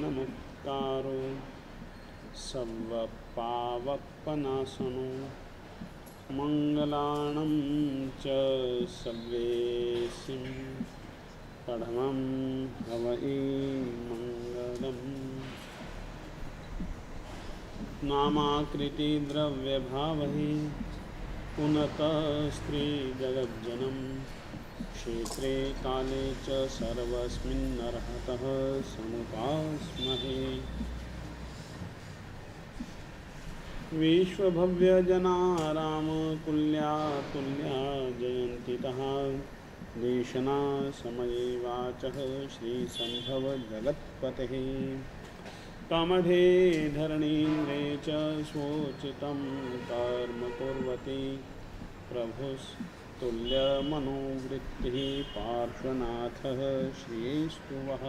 नमस्कारो सर्वपावकनाशनो मंगलानं च सर्वेसिं पढ़मं हवै मंगलम्। नामाकृति द्रव्यभावहि पुनतः स्त्री जगज्जनम क्षेत्रे काले च सर्वस्मिन्नर्हतः समुपास्महे। विश्वभव्यजना रामकुल्या तुल्या जयन्तितः देशना समये वाचः श्रीसम्भव जगत्पतेः। कमठे धरणीन्द्रे च स्वोचितं कर्म कुर्वती प्रभुस्तुल्यमनोवृत्तिः पार्श्वनाथः श्रीस्तुवः।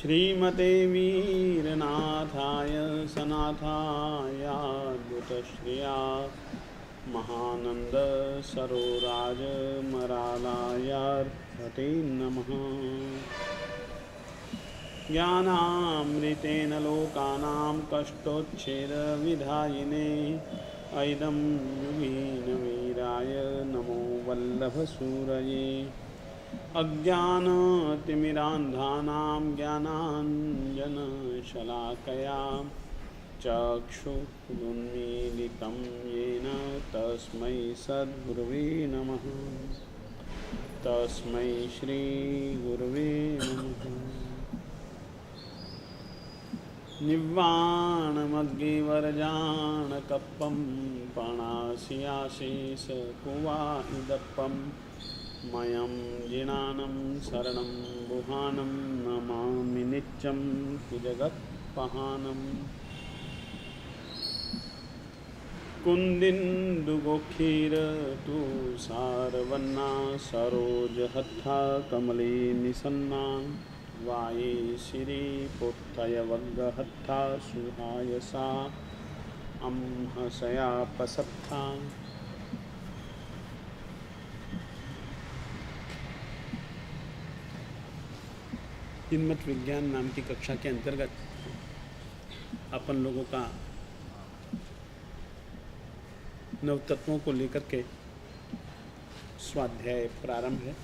श्रीमते वीरनाथाय सनाथायाद्भुतश्रिया महानंद सरोराज मरालायार्हते नमः। ज्ञानामृतेन लोकानां कष्टोच्छेदविधायिने ऐदं युगीनवीराय नमो वल्लभसूरये। अज्ञानतिमिरान्धानां ज्ञानाञ्जनशलाकया चक्षुरुन्मीलितं येन तस्मै सद्गुरुवे नमः। तस्मै श्रीगुरुवे नमः। निव्वाणमग्गिवरजाणकप्पं पणासियाशेष कुवाहिदप्पं मयं जिनानं शरणं बुहानं नमामि नित्यं जगत्पहानम्। कुन्दिन्दुगोखीरतु सारवन्ना सरोजहत्था कमले निसन्ना वाये श्रीपुत्तयवग्गहत्था सुहायसा अम्हसयापसत्था। हिम्मत विज्ञान नाम की कक्षा के अंतर्गत अपन लोगों का नवतत्वों को लेकर के स्वाध्याय प्रारंभ है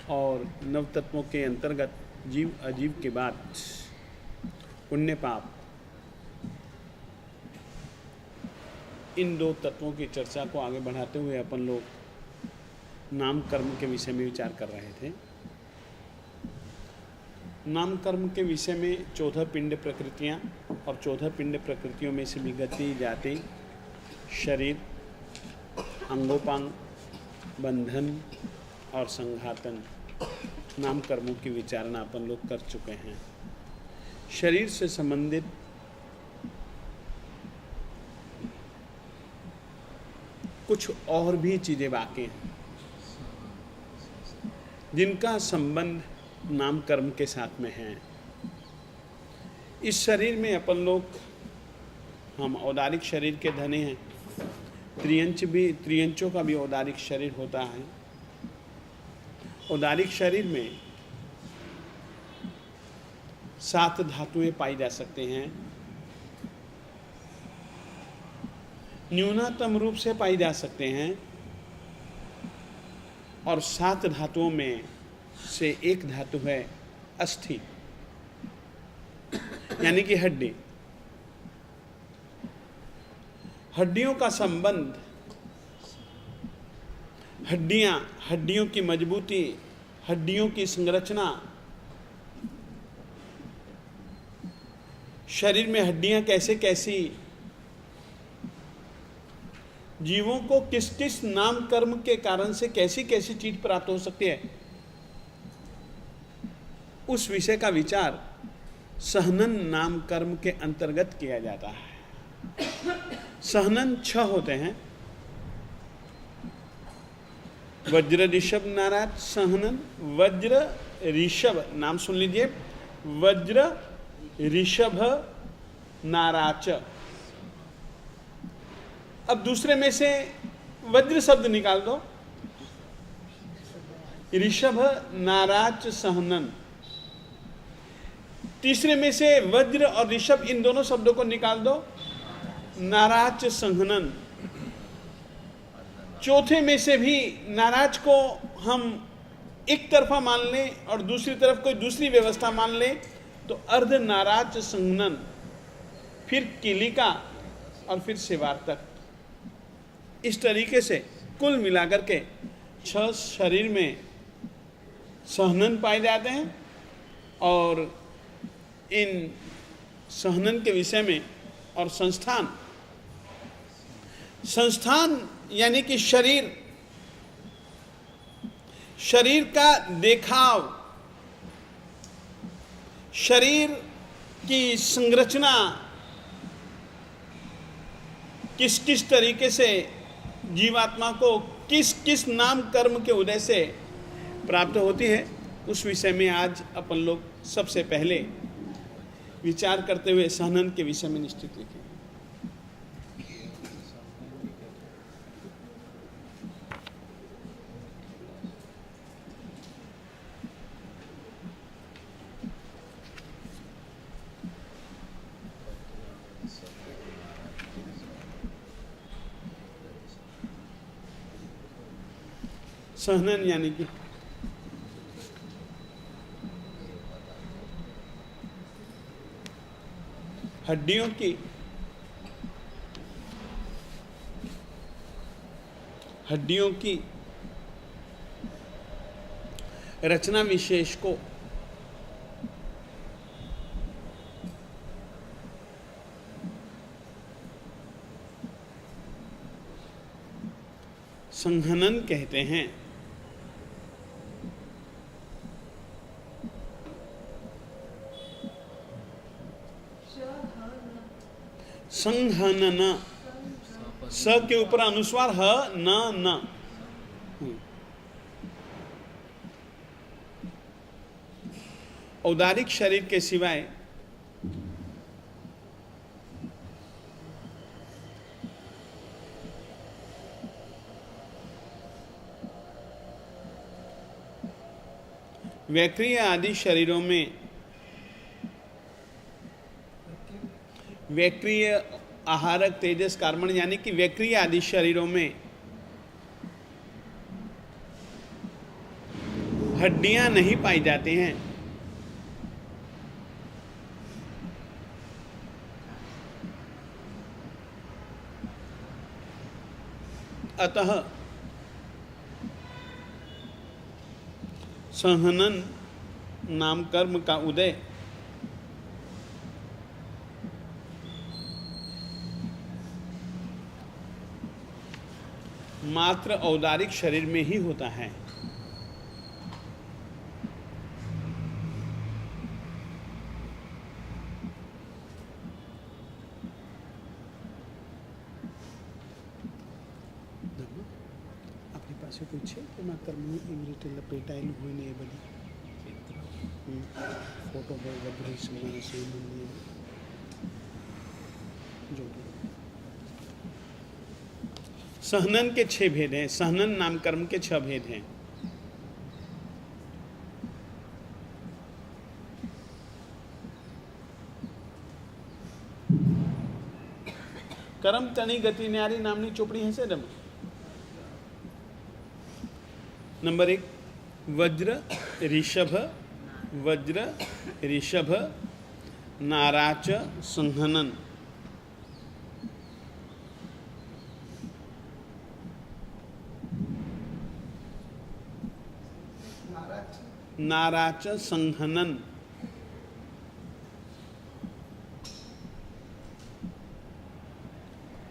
और नवतत्वों के अंतर्गत जीव अजीव के बाद पुण्य पाप, इन दो तत्वों की चर्चा को आगे बढ़ाते हुए अपन लोग नाम कर्म के विषय में विचार कर रहे थे। नाम कर्म के विषय में 14 पिंड प्रकृतियाँ और 14 पिंड प्रकृतियों में से भी गति, जाति, शरीर, अंगोपांग, बंधन और संघातन नाम कर्मों की विचारणा अपन लोग कर चुके हैं। शरीर से संबंधित कुछ और भी चीज़ें बाकी हैं जिनका संबंध नाम कर्म के साथ में है। इस शरीर में अपन लोग हम औदारिक शरीर के धनी हैं। त्रियंचों का भी औदारिक शरीर होता है। औदारिक शरीर में 7 धातुएं पाई जा सकते हैं। न्यूनतम रूप से पाई जा सकते हैं और 7 धातुओं में से एक धातु है अस्थि, यानी कि हड्डी। हड्डियों का संबंध, हड्डियों की मजबूती, हड्डियों की संरचना, शरीर में हड्डियां कैसे कैसी, जीवों को किस किस नाम कर्म के कारण से कैसी कैसी चीज प्राप्त हो सकती है, उस विषय का विचार सहनन नाम कर्म के अंतर्गत किया जाता है। सहनन 6 होते हैं। वज्र ऋषभ नाराज सहनन। वज्र ऋषभ नाम सुन लीजिए, वज्र ऋषभ नाराच। अब दूसरे में से वज्र शब्द निकाल दो। ऋषभ नाराच सहनन। तीसरे में से वज्र और ऋषभ, इन दोनों शब्दों को निकाल दो, नाराज संघनन। चौथे में से भी नाराज को हम एक तरफा मान लें और दूसरी तरफ कोई दूसरी व्यवस्था मान लें तो अर्ध नाराज संघनन, फिर किलिका और फिर सेवार्तक। इस तरीके से कुल मिलाकर के 6 शरीर में सहनन पाए जाते हैं। और इन सहनन के विषय में और संस्थान यानी कि शरीर का देखाव, शरीर की संरचना किस किस तरीके से जीवात्मा को किस किस नाम कर्म के उदय से प्राप्त होती है, उस विषय में आज अपन लोग सबसे पहले विचार करते हुए सहनन के विषय में निश्चित लिखें। सहनन यानी कि हड्डियों की रचना विशेष को संघनन कहते हैं। संघनन, स के ऊपर अनुस्वार ह न। औदारिक शरीर के सिवाय वैक्रिय आदि शरीरों में, वैक्रिय आहारक तेजस कार्बन यानी कि वैक्रिय आदि शरीरों में हड्डियां नहीं पाई जाती हैं। अतः सहनन नाम कर्म का उदय मात्र औदारिक शरीर में ही होता है। अपनी पास पूछे कि मैं कर्म इमृत लपेटाइल हुए नहीं बनी फोटो वगैरह से जो सहनन के 6 भेद हैं। सहनन नाम कर्म के 6 भेद हैं। कर्म तनी गति न्यारी नामनी चोपड़ी है से नंबर 1 वज्र ऋषभ नाराच संहनन। नाराच संहनन।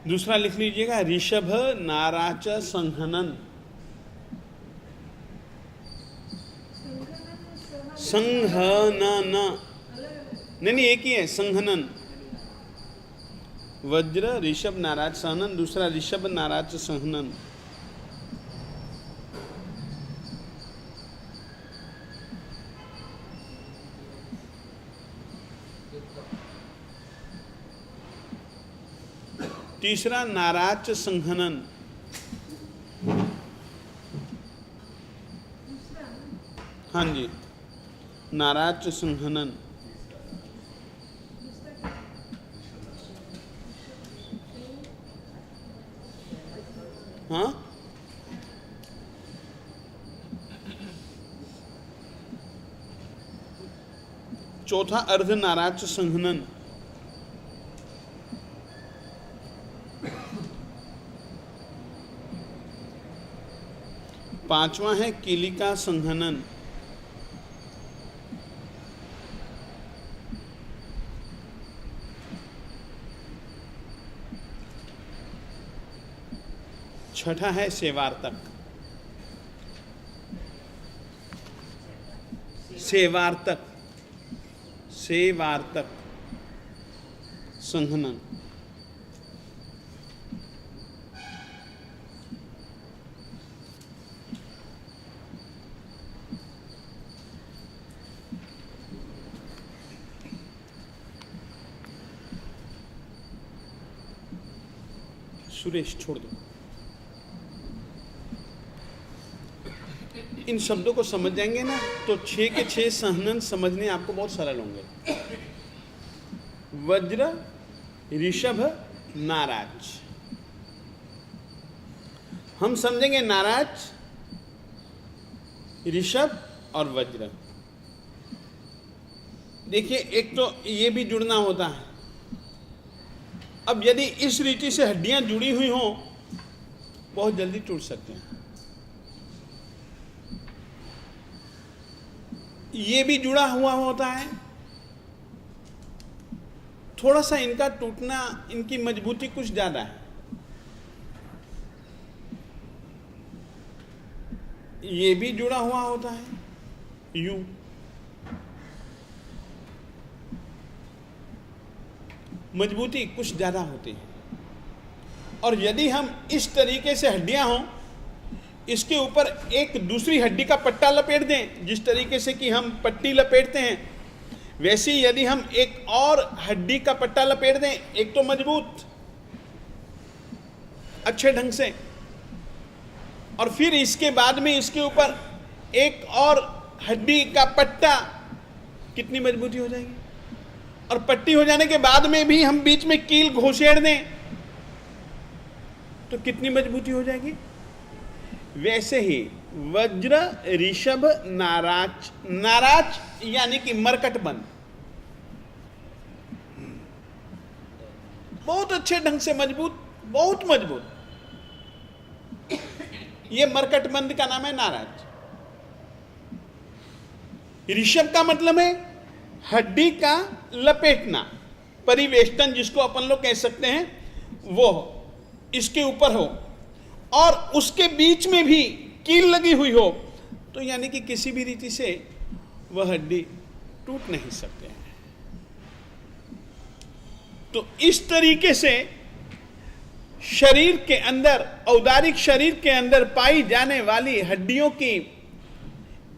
दूसरा लिख लीजिएगा ऋषभ नाराच संहनन। संहनन नहीं एक ही है, संहनन। वज्र ऋषभ नाराज सहनन, दूसरा ऋषभ नाराज संहनन। तीसरा नाराच संहनन। हाँ जी, नाराच संहनन। हाँ, चौथा अर्धनाराच संघनन, पांचवा है कीलिका संघनन, छठा है सेवार्तक। सेवार्तक सेवार्तक संघनन। सुरेश छोड़ दो। इन शब्दों को समझ जाएंगे ना तो 6 के 6 सहनन समझने आपको बहुत सरल होंगे। वज्र, ऋषभ, नाराज। हम समझेंगे नाराज, ऋषभ और वज्र। देखिए, एक तो ये भी जुड़ना होता है। अब यदि इस रीति से हड्डियां जुड़ी हुई हों, बहुत जल्दी टूट सकते हैं। ये भी जुड़ा हुआ होता है, थोड़ा सा इनका टूटना, इनकी मजबूती कुछ ज्यादा है। ये भी जुड़ा हुआ होता है, यूं। मजबूती कुछ ज्यादा होती है। और यदि हम इस तरीके से हड्डियां हों, इसके ऊपर एक दूसरी हड्डी का पट्टा लपेट दें, जिस तरीके से कि हम पट्टी लपेटते हैं, वैसे ही यदि हम एक और हड्डी का पट्टा लपेट दें, एक तो मजबूत अच्छे ढंग से, और फिर इसके बाद में इसके ऊपर एक और हड्डी का पट्टा, कितनी मजबूती हो जाएगी। और पट्टी हो जाने के बाद में भी हम बीच में कील घोषेड़ दें तो कितनी मजबूती हो जाएगी। वैसे ही वज्र, ऋषभ, नाराज। नाराज यानी कि मरकट बंद, बहुत अच्छे ढंग से मजबूत, बहुत मजबूत। ये मरकट बंद का नाम है नाराज। ऋषभ का मतलब है हड्डी का लपेटना, परिवेष्टन जिसको अपन लोग कह सकते हैं, वो इसके ऊपर हो और उसके बीच में भी कील लगी हुई हो, तो यानी कि किसी भी रीति से वह हड्डी टूट नहीं सकते हैं। तो इस तरीके से शरीर के अंदर, औदारिक शरीर के अंदर पाई जाने वाली हड्डियों की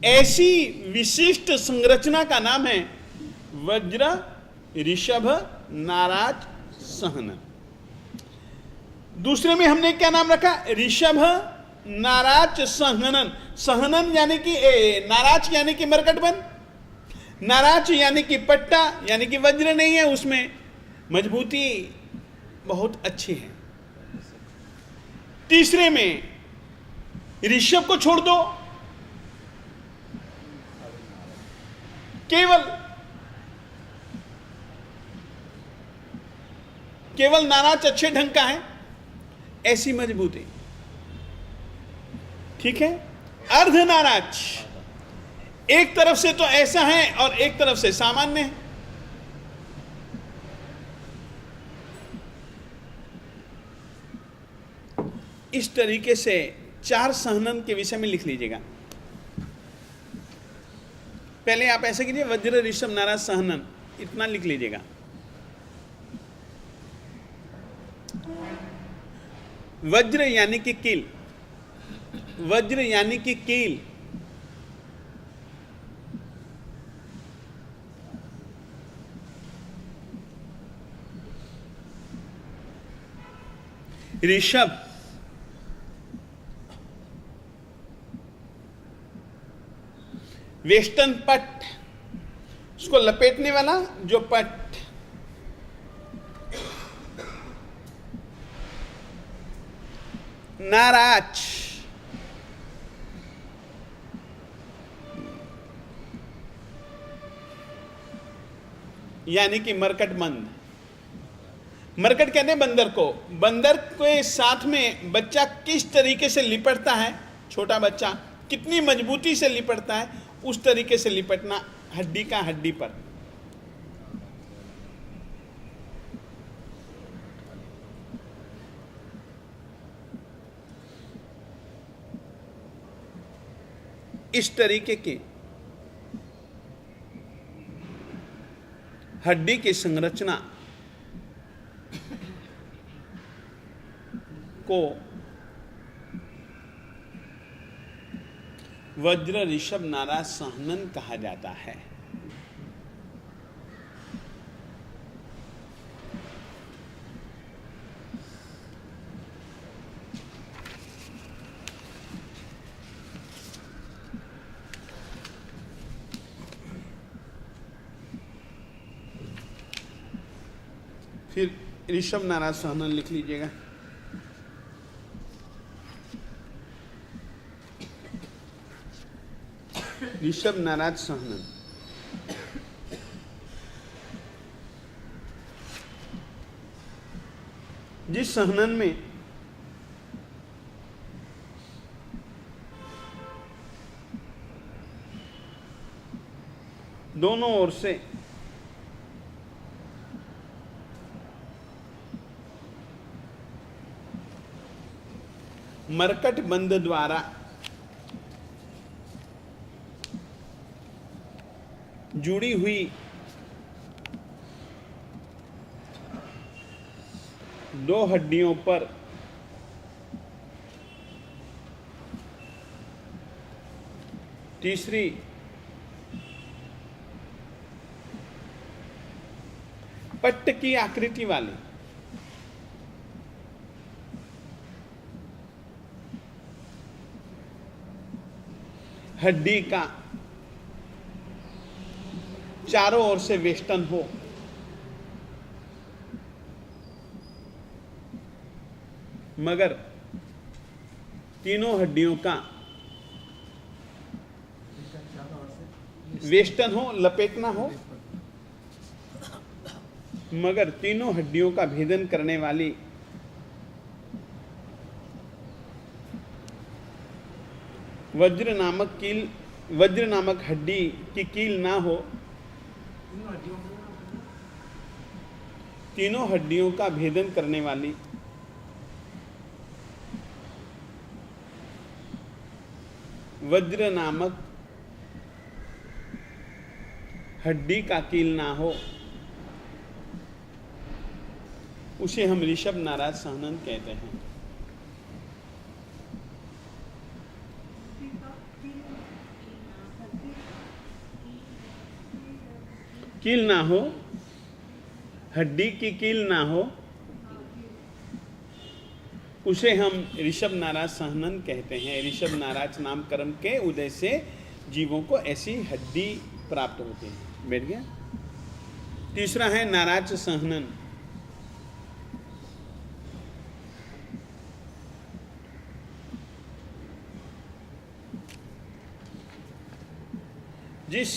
ऐसी विशिष्ट संरचना का नाम है वज्र, ऋषभ, नाराज, सहनन। दूसरे में हमने क्या नाम रखा? ऋषभ, नाराज, सहनन। सहनन यानी कि नाराज यानी कि मरकटबंद, नाराज यानी कि पट्टा, यानी कि वज्र नहीं है, उसमें मजबूती बहुत अच्छी है। तीसरे में ऋषभ को छोड़ दो, केवल नाराज अच्छे ढंग का है, ऐसी मजबूती। ठीक है। अर्ध नाराज एक तरफ से तो ऐसा है और एक तरफ से सामान्य है। इस तरीके से 4 सहनन के विषय में लिख लीजिएगा। पहले आप ऐसे कीजिए, वज्र, ऋषभ, नाराज, सहनन, इतना लिख लीजिएगा। वज्र यानी कि कील, वज्र यानी कि कील, ऋषभ वेस्टर्न पट, उसको लपेटने वाला जो पट, नाराज, यानी कि मरकटमंद। मरकट कहते हैं बंदर को। बंदर के साथ में बच्चा किस तरीके से लिपटता है, छोटा बच्चा कितनी मजबूती से लिपटता है, उस तरीके से लिपटना, हड्डी का हड्डी पर। इस तरीके की हड्डी की संरचना को वज्र ऋषभ नाराज सहनन कहा जाता है। फिर ऋषभ नाराज सहनन लिख लीजिएगा। ऋषभ नाराज सहनन। जिस सहनन में दोनों ओर से मरकट बंद द्वारा जुड़ी हुई दो हड्डियों पर तीसरी पट्ट की आकृति वाली हड्डी का चारों ओर से वेष्टन हो, मगर तीनों हड्डियों का वेष्टन हो, लपेटना हो, मगर तीनों हड्डियों का भेदन करने वाली वज्र नामक हड्डी की कील ना हो। तीनों हड्डियों का भेदन करने वाली वज्र नामक हड्डी का कील ना हो, उसे हम ऋषभ नाराज सहनन कहते हैं। कील ना हो, हड्डी की कील ना हो, उसे हम ऋषभ नाराज सहनन कहते हैं। ऋषभ नाराज नाम कर्म के उदय से जीवों को ऐसी हड्डी प्राप्त होती है। बैठ गया। तीसरा है नाराज सहनन। जिस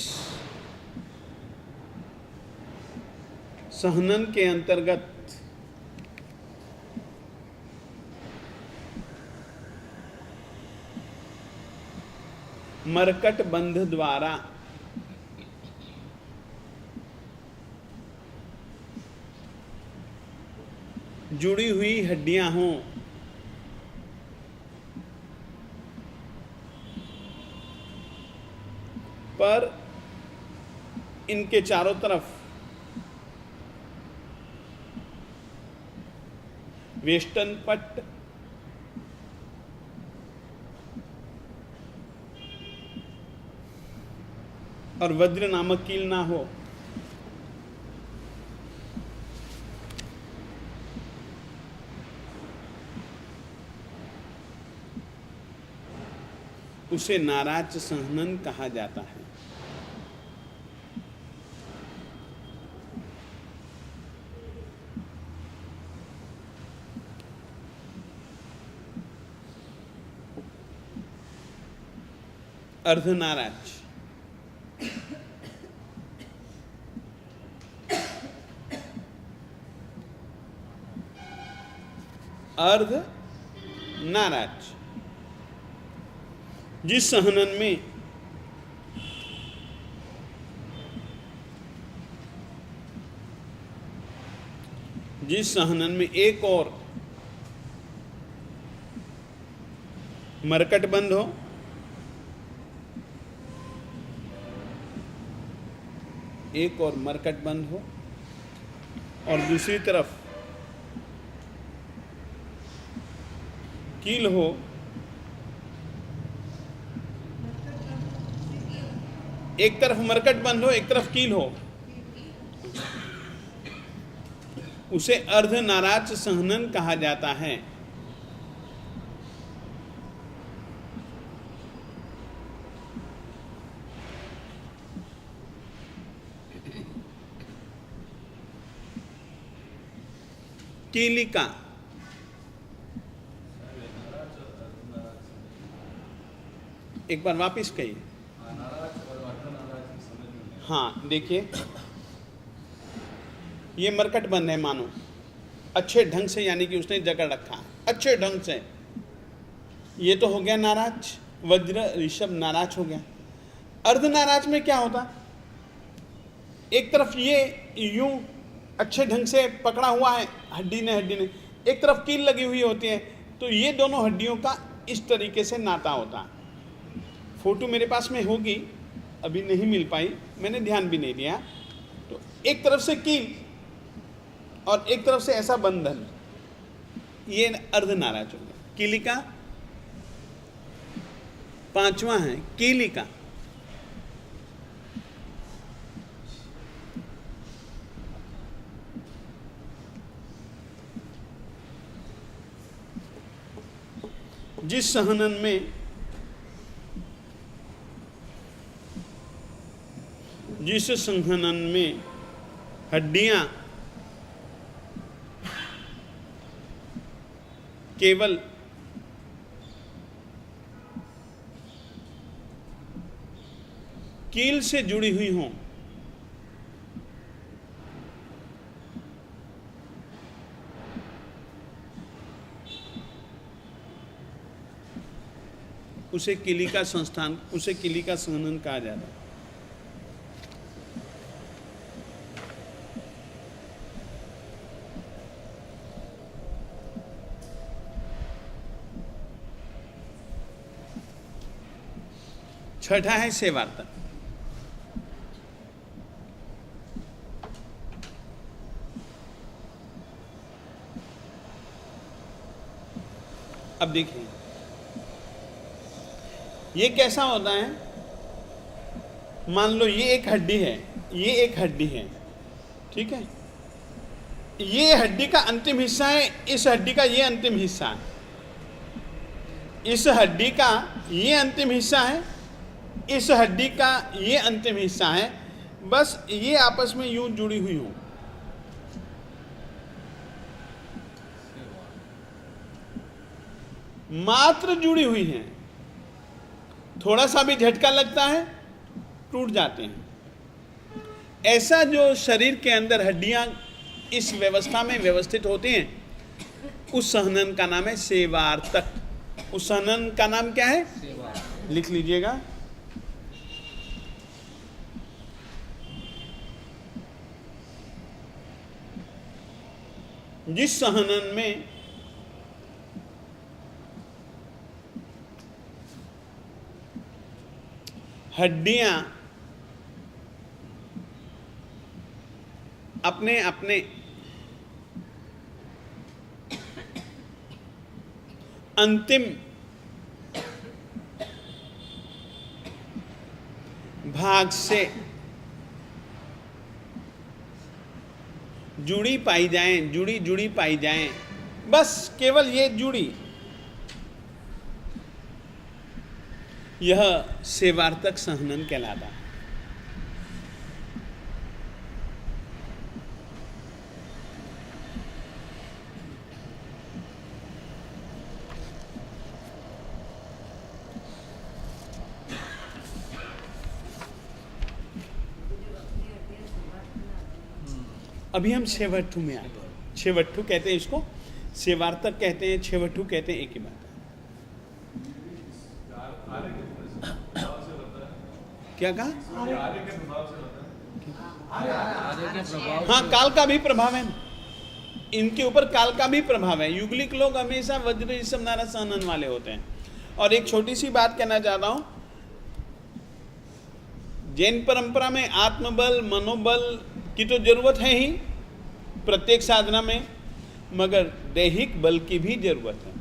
सहनन के अंतर्गत मरकट बंध द्वारा जुड़ी हुई हड्डियां हों, पर इनके चारों तरफ वेष्टन पट्ट और वज्र नामक कील ना हो, उसे नाराज सहनन कहा जाता है। अर्धनाराज। अर्ध नाराज, जिस सहनन में एक और मरकट बंद हो, एक और मरकट बंद हो और दूसरी तरफ कील हो, एक तरफ मरकट बंद हो, एक तरफ कील हो, उसे अर्धनाराज सहनन कहा जाता है। कीलिका, एक बार वापिस कहिए। हाँ देखिए, ये मरकट बंद है मानो अच्छे ढंग से, यानी कि उसने जकड़ रखा अच्छे ढंग से। ये तो हो गया नाराज, वज्र ऋषभ नाराज हो गया। अर्धनाराज में क्या होता, एक तरफ ये यूं अच्छे ढंग से पकड़ा हुआ है हड्डी ने, एक तरफ कील लगी हुई होती है, तो ये दोनों हड्डियों का इस तरीके से नाता होता। फोटो मेरे पास में होगी, अभी नहीं मिल पाई, मैंने ध्यान भी नहीं दिया। तो एक तरफ से कील और एक तरफ से ऐसा बंधन, ये अर्धनाराज हो गया। कीलिका पांचवा है, कीलिका। जिस सहनन में हड्डियां केवल कील से जुड़ी हुई हों, उसे कीलिका संस्थान, उसे कीलिका सहनन कहा जाता है। छठा है सेवार्तक। अब देखिए ये कैसा होता है, मान लो ये एक हड्डी है, ये एक हड्डी है, ठीक है, ये हड्डी का अंतिम हिस्सा है, इस हड्डी का ये अंतिम हिस्सा है, इस हड्डी का ये अंतिम हिस्सा है, इस हड्डी का ये अंतिम हिस्सा है, बस ये आपस में यूं जुड़ी हुई हो। मात्र जुड़ी हुई हैं, थोड़ा सा भी झटका लगता है टूट जाते हैं। ऐसा जो शरीर के अंदर हड्डियां इस व्यवस्था में व्यवस्थित होती हैं, उस सहनन का नाम है सेवार्तक। उस सहनन का नाम क्या है, लिख लीजिएगा, जिस सहनन में हड्डियां अपने अपने अंतिम भाग से जुड़ी पाई जाएं, जुड़ी पाई जाएं, बस केवल ये जुड़ी, यह सेवार्तक सहनन कहलाता है। अभी हम छेवट्ठू में आए। छेवट्ठू कहते हैं इसको, सेवार्थक कहते हैं, छेवट्ठू कहते हैं, एक ही बात है। क्या कहा? हाँ, काल का भी प्रभाव है, इनके ऊपर काल का भी प्रभाव है। युगलिक लोग हमेशा वज्र ऋषभ नारा सहनन वाले होते हैं। और एक छोटी सी बात कहना चाहता हूं, जैन परंपरा में आत्मबल मनोबल की तो जरूरत है ही प्रत्येक साधना में, मगर दैहिक बल की भी जरूरत है।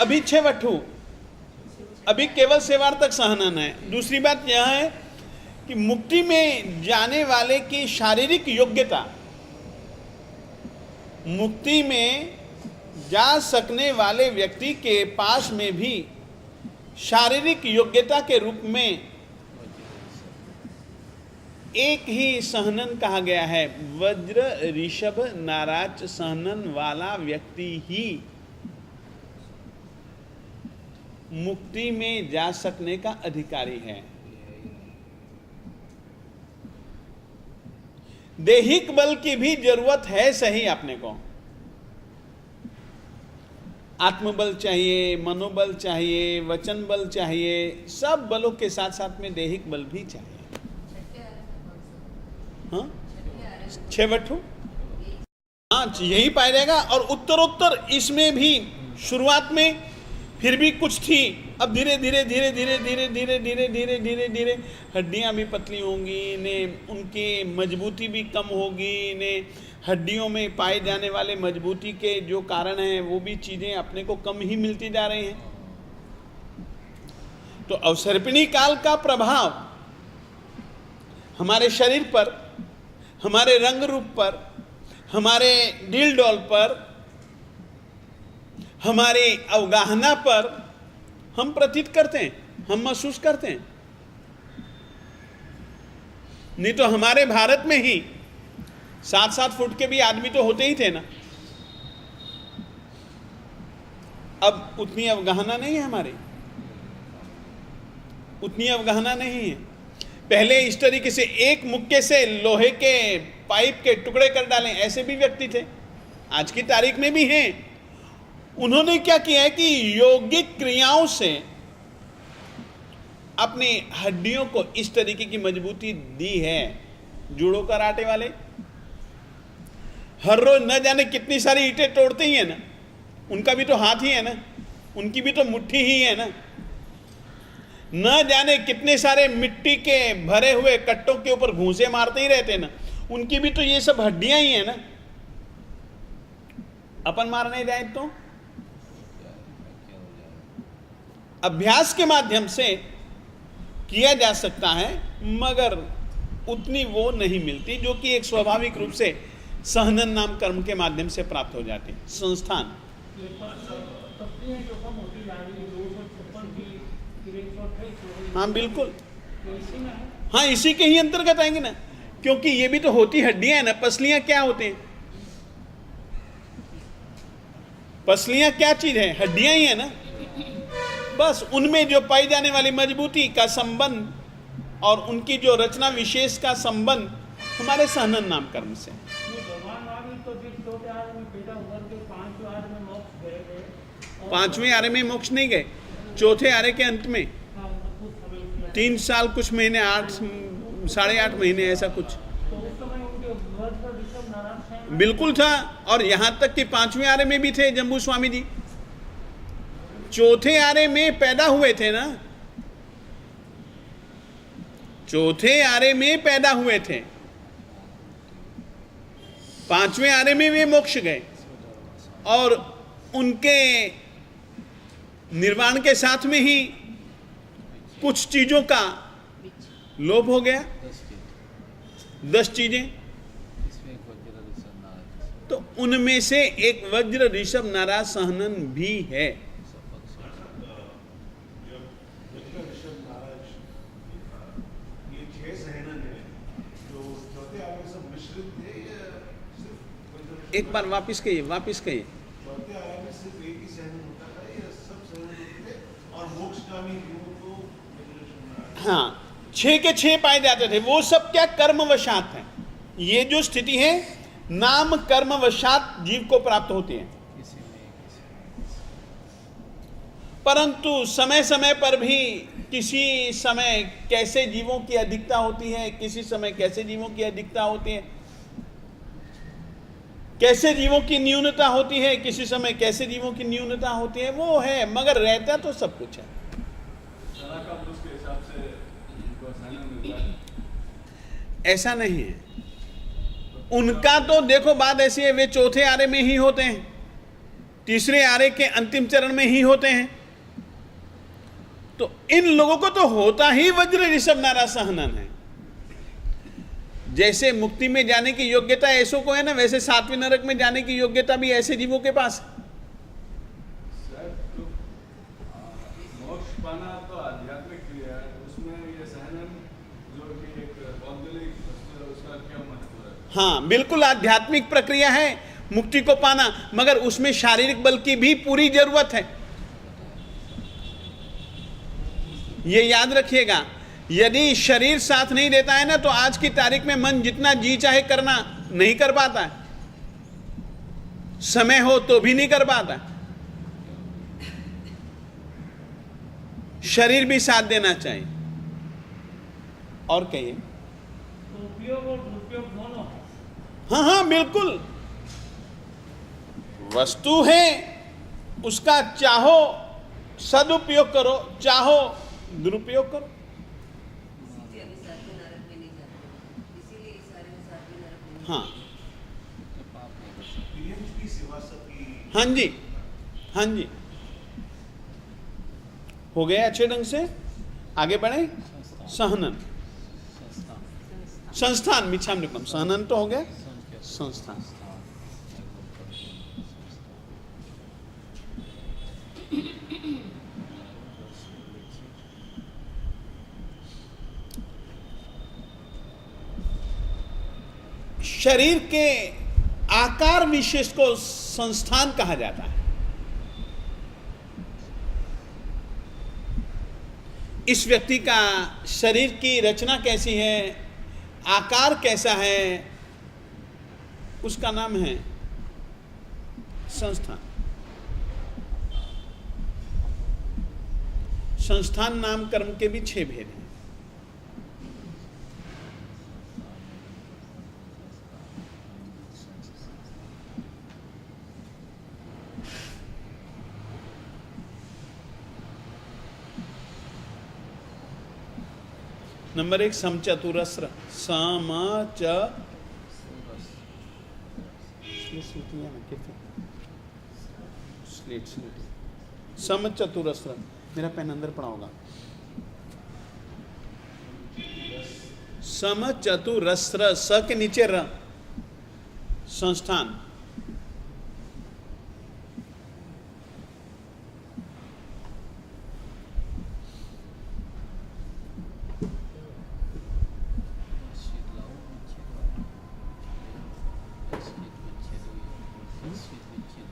अभी छेवट्ठू, अभी केवल सेवार्थक सहनन है। दूसरी बात यह है कि मुक्ति में जाने वाले की शारीरिक योग्यता, मुक्ति में जा सकने वाले व्यक्ति के पास में भी शारीरिक योग्यता के रूप में एक ही सहनन कहा गया है। वज्र ऋषभ नाराज सहनन वाला व्यक्ति ही मुक्ति में जा सकने का अधिकारी है। दैहिक बल की भी जरूरत है सही, अपने को आत्मबल चाहिए, मनोबल चाहिए, वचन बल चाहिए, सब बलों के साथ साथ में दैहिक बल भी चाहिए। हाँ, छेवट्ठू, हाँ यही पाया जाएगा। और उत्तरोत्तर इसमें भी शुरुआत में फिर भी कुछ थी, अब धीरे धीरे धीरे धीरे धीरे धीरे धीरे धीरे धीरे धीरे हड्डियां भी पतली होंगी, इन्हें उनकी मजबूती भी कम होगी, इन्हें हड्डियों में पाए जाने वाले मजबूती के जो कारण हैं वो भी चीज़ें अपने को कम ही मिलती जा रही हैं। तो अवसर्पिणी काल का प्रभाव हमारे शरीर पर, हमारे रंग रूप पर, हमारे दिल डोल पर, हमारे अवगाहना पर हम प्रतीत करते हैं, हम महसूस करते हैं। नहीं तो हमारे भारत में ही 7-7 फुट के भी आदमी तो होते ही थे ना। अब उतनी अवगाहना नहीं है हमारी, उतनी अवगाहना नहीं है। पहले इस तरीके से एक मुक्के से लोहे के पाइप के टुकड़े कर डालें, ऐसे भी व्यक्ति थे, आज की तारीख में भी हैं। उन्होंने क्या किया है कि योगिक क्रियाओं से अपनी हड्डियों को इस तरीके की मजबूती दी है। जूड़ों कराटे वाले हर रोज न जाने कितनी सारी ईंटें तोड़ते ही है ना, उनका भी तो हाथ ही है ना, उनकी भी तो मुट्ठी ही है ना। न जाने कितने सारे मिट्टी के भरे हुए कट्टों के ऊपर घूंसे मारते ही रहते ना, उनकी भी तो ये सब हड्डियां ही है ना। अपन मारने जाए तो अभ्यास के माध्यम से किया जा सकता है, मगर उतनी वो नहीं मिलती जो कि एक स्वाभाविक रूप से सहनन नाम कर्म के माध्यम से प्राप्त हो जाती है। संस्थान हाँ बिल्कुल, हाँ इसी के ही अंतर्गत आएंगे ना, क्योंकि ये भी तो होती हड्डियां हैं ना। पसलियां क्या होते हैं? पसलियां क्या चीज है? हड्डियां ही है ना। बस उनमें जो पाई जाने वाली मजबूती का संबंध और उनकी जो रचना विशेष का संबंध हमारे सहनन नाम कर्म से। पांचवें आरे में मोक्ष नहीं गए, चौथे आरे के अंत में 3 साल कुछ महीने, 8-8.5 महीने ऐसा कुछ बिल्कुल था। और यहां तक कि 5वें आरे में भी थे जम्बू स्वामी जी, चौथे आरे में पैदा हुए थे ना, चौथे आरे में पैदा हुए थे, 5वें आरे में वे मोक्ष गए। और उनके निर्वाण के साथ में ही कुछ चीजों का लोप हो गया, 10 चीजें, तो उनमें से एक वज्र ऋषभ नाराज सहनन भी है। एक बार वापिस कहिए, वापिस कहिए। हाँ, छह के छह पाए जाते थे, वो सब क्या कर्मवशात है। ये जो स्थिति है नाम कर्मवशात जीव को प्राप्त होती है, परंतु समय समय पर भी किसी समय कैसे जीवों की अधिकता होती है, किसी समय कैसे जीवों की अधिकता होती है, कैसे जीवों की न्यूनता होती है, किसी समय कैसे जीवों की न्यूनता होती है, वो है, मगर रहता तो सब कुछ है। ऐसा नहीं है, उनका तो देखो बात ऐसी है, वे चौथे आरे में ही होते हैं, तीसरे आरे के अंतिम चरण में ही होते हैं। तो इन लोगों को तो होता ही वज्र ऋषभ नारा सहनन है। जैसे मुक्ति में जाने की योग्यता ऐसों को है ना, वैसे सातवें नरक में जाने की योग्यता भी ऐसे जीवों के पास है। मोक्ष पाना तो आध्यात्मिक क्रिया है, उसमें ये सहनन जो कि एक भौगोलिक वस्तु है, उसका क्या महत्व है? हाँ बिल्कुल आध्यात्मिक प्रक्रिया है मुक्ति को पाना, मगर उसमें शारीरिक बल की भी पूरी जरूरत है। ये याद रखिएगा, यदि शरीर साथ नहीं देता है ना, तो आज की तारीख में मन जितना जी चाहे करना नहीं कर पाता है, समय हो तो भी नहीं कर पाता है। शरीर भी साथ देना चाहिए। और कहिए। तो उपयोग और दुरुपयोग दोनों है। हाँ हाँ बिल्कुल, वस्तु है, उसका चाहो सदुपयोग करो, चाहो दुरुपयोग करो। हाँ हाँ जी, हाँ जी, हो गया अच्छे ढंग से। आगे बढ़े। सहनन संस्थान मिच्छाम निकम, सहनन तो हो गया, संस्थान। शरीर के आकार विशेष को संस्थान कहा जाता है। इस व्यक्ति का शरीर की रचना कैसी है, आकार कैसा है, उसका नाम है संस्थान। संस्थान नाम कर्म के भी 6 भेद हैं। नंबर 1 समचतुरस्र, समचतुरस्र, मेरा पेन अंदर पड़ा होगा। समचतुरस्र, स के नीचे र, संस्थान।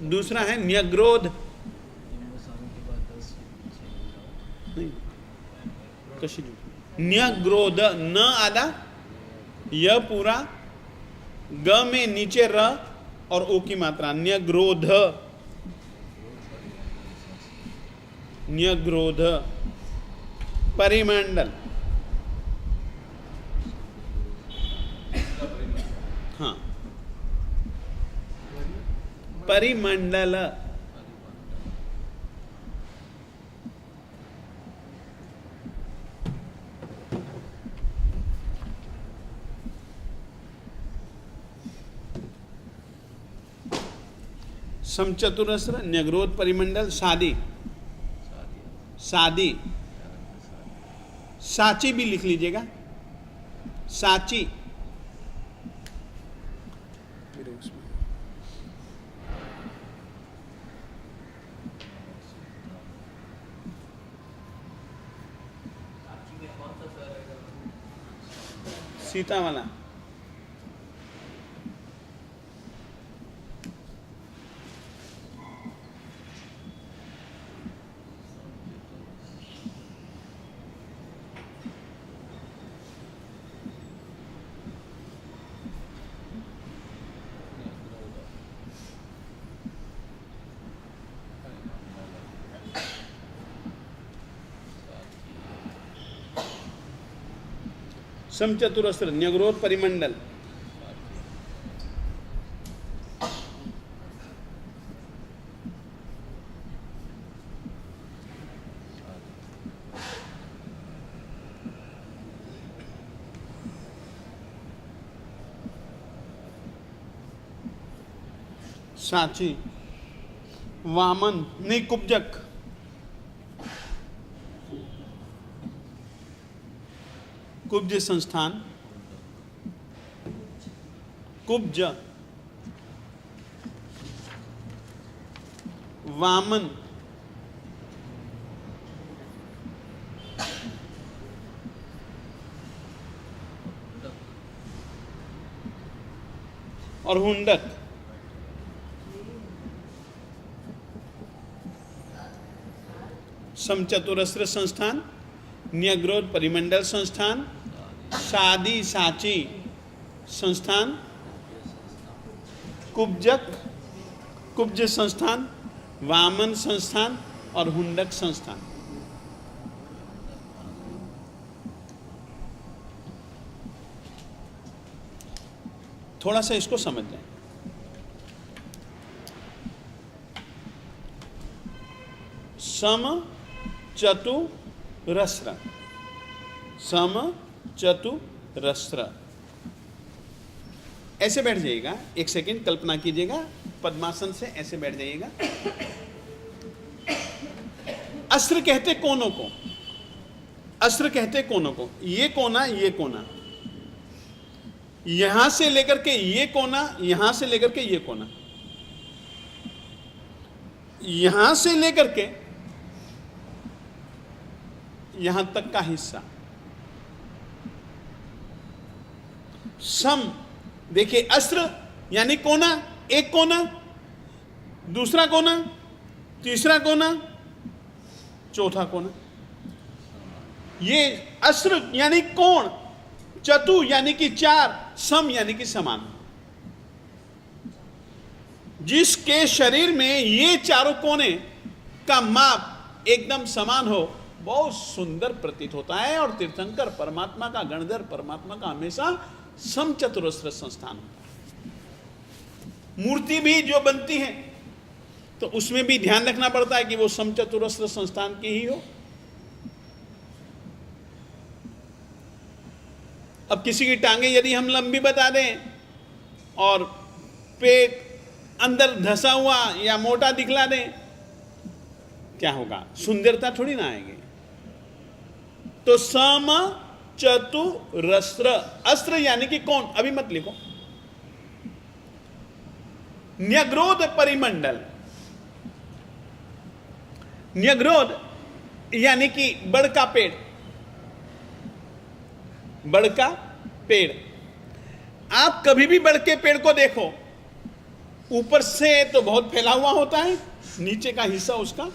दूसरा है न्यग्रोध, न्यग्रोध, न आधा, य पूरा, ग में नीचे र और ओ की मात्रा, न्यग्रोध, न्यग्रोध। परिमंडल, हाँ परिमंडल, समचतुरस्र, न्यग्रोध, परिमंडल, सादी, सादी, साची भी लिख लीजिएगा, साची। सीता वाला, समचतुरस्र न्यग्रोध परिमंडल, साची, वामन नहीं कुब्जक, कुब्ज संस्थान, कुब्ज, वामन, और हुंडक। समचतुरस्र संस्थान, न्यग्रोध परिमंडल संस्थान, सादी साची संस्थान, कुब्जक कुब्ज संस्थान, वामन संस्थान और हुंडक संस्थान। थोड़ा सा इसको समझ जाए। सम चतुरस्र, सम चतुरस्र, ऐसे बैठ जाइएगा। एक सेकेंड कल्पना कीजिएगा, पद्मासन से ऐसे बैठ जाइएगा। अस्त्र कहते कोनों को, अस्त्र कहते कोनों को। ये कोना, ये कोना, यहां से लेकर के ये कोना, यहां से लेकर के ये कोना, यहां से लेकर के यहां तक का हिस्सा। सम देखिए, अस्त्र यानी कोना, एक कोना, दूसरा कोना, तीसरा कोना, चौथा कोना। ये अस्त्र यानी कोण, चतु यानी कि चार, सम यानी कि समान। जिसके शरीर में ये चारों कोने का माप एकदम समान हो, बहुत सुंदर प्रतीत होता है। और तीर्थंकर परमात्मा का, गणधर परमात्मा का हमेशा समचतुरस्र संस्थान होता है। मूर्ति भी जो बनती है तो उसमें भी ध्यान रखना पड़ता है कि वो समचतुरस्र संस्थान की ही हो। अब किसी की टांगे यदि हम लंबी बता दें और पेट अंदर धंसा हुआ या मोटा दिखला दें, क्या होगा? सुंदरता थोड़ी ना आएगी। तो सम चतुरस्र, अस्त्र यानी कि कौन, अभी मत लिखो। न्यग्रोध परिमंडल, न्यग्रोध यानी कि बड़का पेड़, बड़का पेड़। आप कभी भी बड़के पेड़ को देखो, ऊपर से तो बहुत फैला हुआ होता है, नीचे का हिस्सा उसका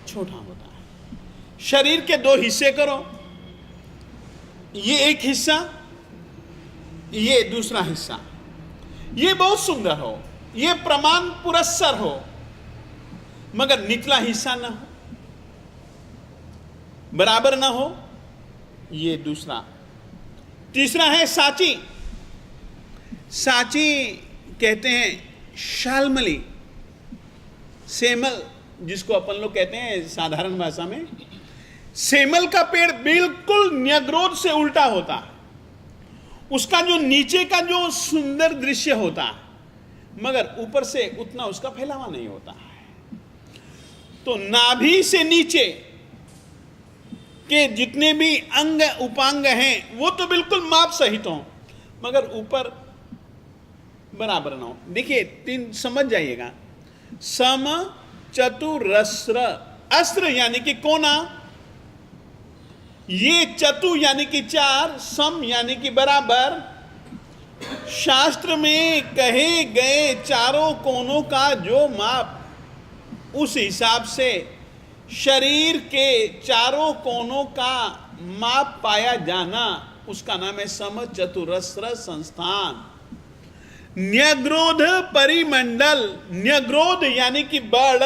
छोटा होता है। शरीर के दो हिस्से करो, ये एक हिस्सा, ये दूसरा हिस्सा, ये बहुत सुंदर हो, ये प्रमाण पुरस्सर हो, मगर निचला हिस्सा ना हो, बराबर ना हो, ये दूसरा। तीसरा है साची। साची कहते हैं शालमली, सेमल जिसको अपन लोग कहते हैं साधारण भाषा में। सेमल का पेड़ बिल्कुल न्यग्रोध से उल्टा होता है। उसका जो नीचे का जो सुंदर दृश्य होता है, मगर ऊपर से उतना उसका फैलावा नहीं होता है। तो नाभि से नीचे के जितने भी अंग उपांग हैं वो तो बिल्कुल माप सहित हों, मगर ऊपर बराबर ना हो। देखिए, तीन समझ जाइएगा। सम चतुरस्र, अस्त्र यानी कि कोना, ये चतु यानी कि चार, सम यानी कि बराबर। शास्त्र में कहे गए चारों कोनों का जो माप, उस हिसाब से शरीर के चारों कोनों का माप पाया जाना, उसका नाम है सम चतुरस्र संस्थान। न्यग्रोध परिमंडल, न्यग्रोध यानी कि बड़,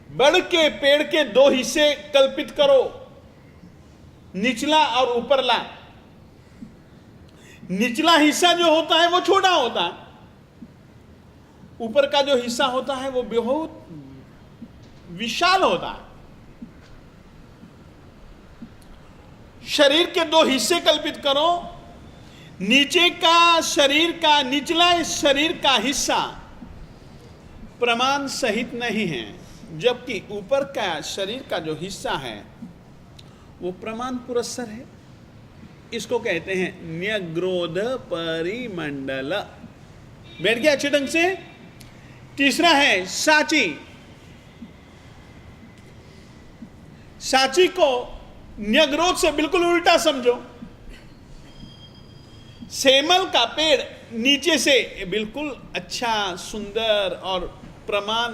बड़ के पेड़ के दो हिस्से कल्पित करो। निचला और ऊपरला। निचला हिस्सा जो होता है वो छोटा होता है, ऊपर का जो हिस्सा होता है वो बहुत विशाल होता है। शरीर के दो हिस्से कल्पित करो, नीचे का शरीर का निचला शरीर का हिस्सा प्रमाण सहित नहीं है, जबकि ऊपर का शरीर का जो हिस्सा है वो प्रमाण पुरस्सर है। इसको कहते हैं न्यग्रोध परिमंडल। बैठ गया अच्छे ढंग से। तीसरा है साची। साची को न्यग्रोध से बिल्कुल उल्टा समझो। सेमल का पेड़ नीचे से बिल्कुल अच्छा, सुंदर और प्रमाण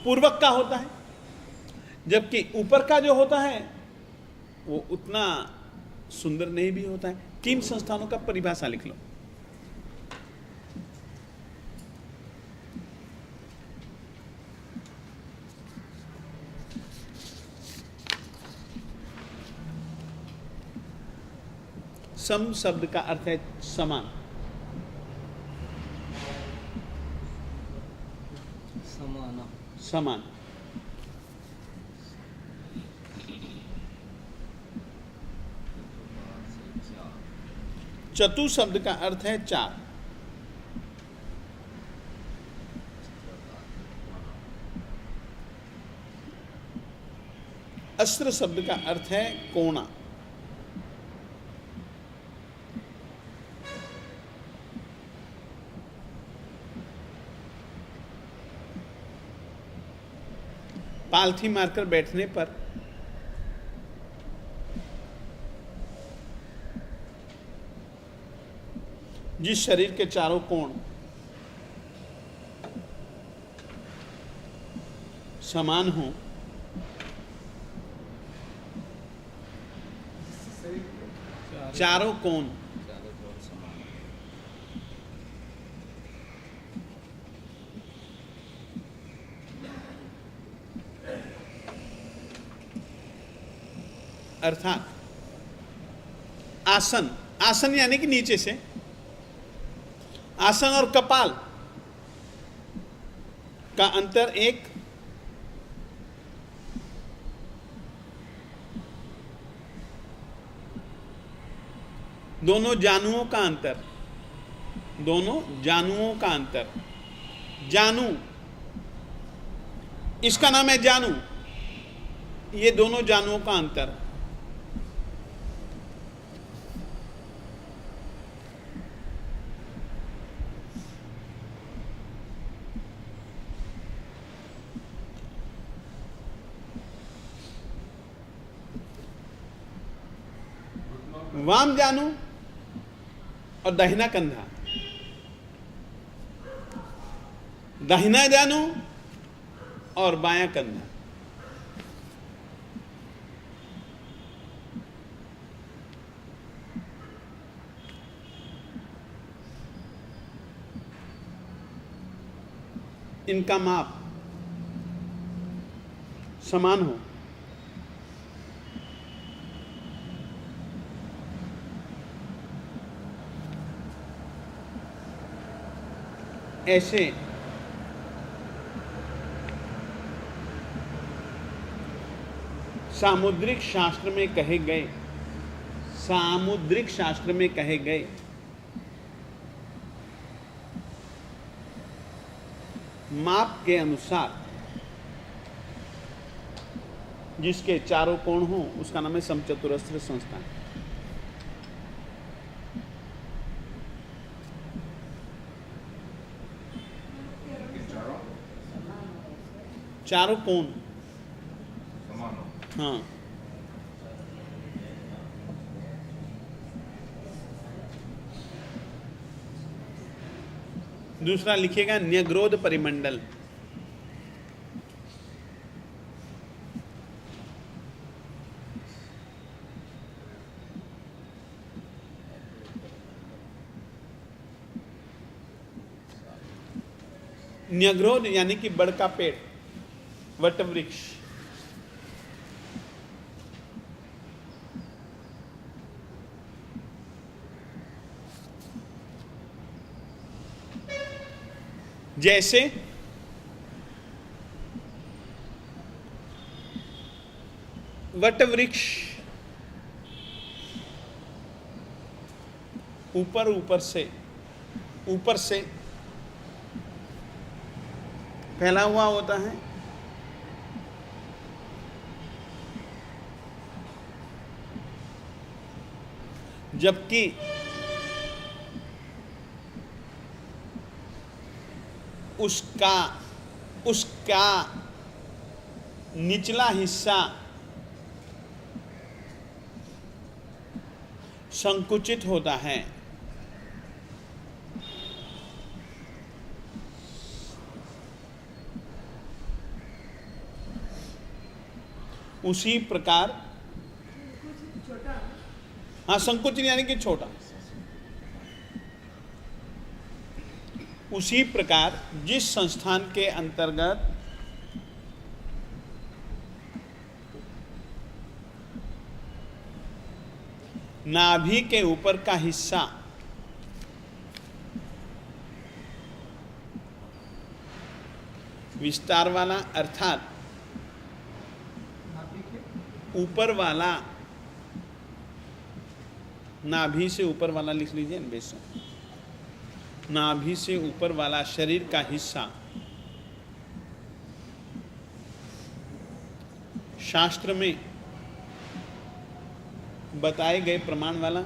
पूर्वक का होता है, जबकि ऊपर का जो होता है वो उतना सुंदर नहीं भी होता है। 3 संस्थानों का परिभाषा लिख लो। सम शब्द का अर्थ है समान। समान। चतु शब्द का अर्थ है 4। अस्त्र शब्द का अर्थ है कोना। पालथी मारकर बैठने पर जिस शरीर के चारों कोण समान हो, चारों कोण अर्थात आसन। आसन यानी कि नीचे से। आसन और कपाल का अंतर एक। दोनों जानुओं का अंतर। दोनों जानुओं का अंतर। जानू, इसका नाम है जानू। ये दोनों जानुओं का अंतर। वाम जानू और दाहिना कंधा। दाहिना जानू और बायां कंधा। इनका माप समान हो। ऐसे सामुद्रिक शास्त्र में कहे गए, सामुद्रिक शास्त्र में कहे गए माप के अनुसार जिसके चारों कोण हो उसका नाम है समचतुरस्र संस्थान। चारों कोण हाँ। दूसरा लिखिएगा न्यग्रोध परिमंडल। न्यग्रोध यानी कि बड़का पेड़, वट वृक्ष। जैसे वट वृक्ष ऊपर से फैला हुआ होता है, जबकि उसका निचला हिस्सा संकुचित होता है। उसी प्रकार हाँ, संकुचित यानी कि छोटा। उसी प्रकार जिस संस्थान के अंतर्गत नाभि के ऊपर का हिस्सा विस्तार वाला, अर्थात ऊपर वाला, नाभि से ऊपर वाला लिख लीजिए ना बेशक, नाभि से ऊपर वाला शरीर का हिस्सा शास्त्र में बताए गए प्रमाण वाला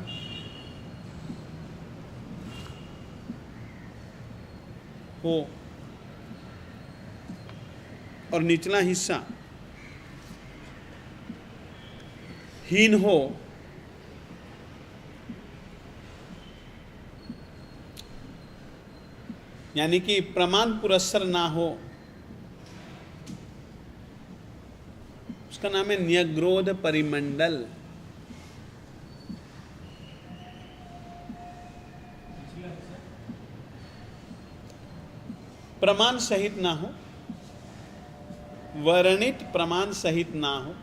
हो और निचला हिस्सा हीन हो, यानी कि प्रमाण पुरस्सर ना हो, उसका नाम है न्यग्रोध परिमंडल। प्रमाण सहित ना हो, वर्णित प्रमाण सहित ना हो,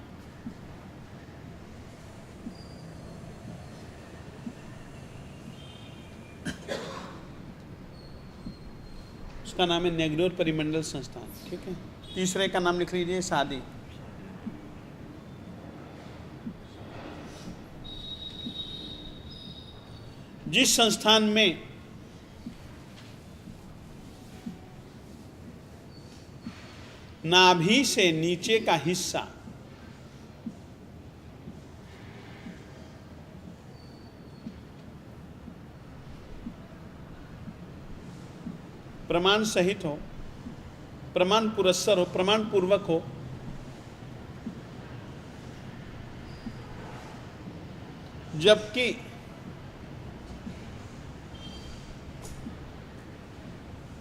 उसका नाम है न्यग्रोध परिमंडल संस्थान। ठीक है, तीसरे का नाम लिख लीजिए शादी। जिस संस्थान में नाभि से नीचे का हिस्सा प्रमाण सहित हो, प्रमाण पुरस्सर हो, प्रमाण पूर्वक हो, जबकि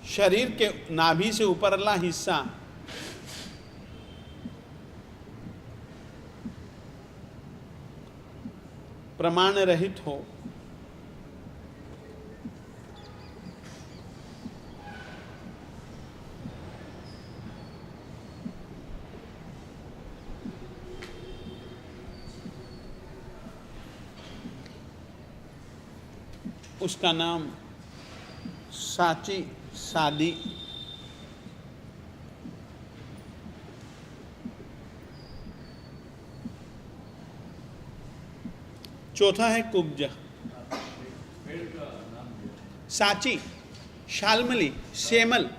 शरीर के नाभि से ऊपरला हिस्सा प्रमाण रहित हो, उसका नाम साची, शादी। चौथा है कुब्ज, साची, शाल्मली, सेमल।